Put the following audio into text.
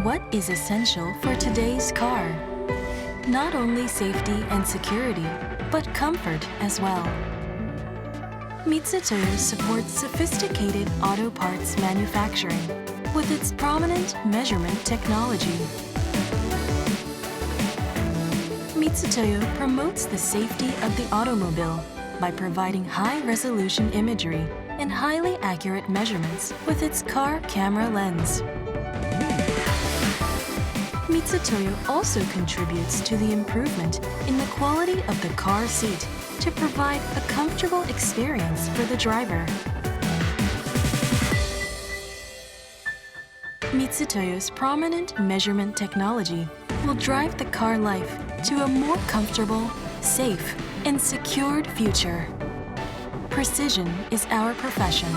what is essential for today's car. Not only safety and security, but comfort as well. Mitutoyo supports sophisticated auto parts manufacturing with its prominent measurement technology. Mitutoyo promotes the safety of the automobile by providing high-resolution imagery and highly accurate measurements with its car camera lens. Mitutoyo also contributes to the improvement in the quality of the car seat to provide a comfortable experience for the driver. Mitutoyo's prominent measurement technology will drive the car life to a more comfortable, safe, and secured future. Precision is our profession.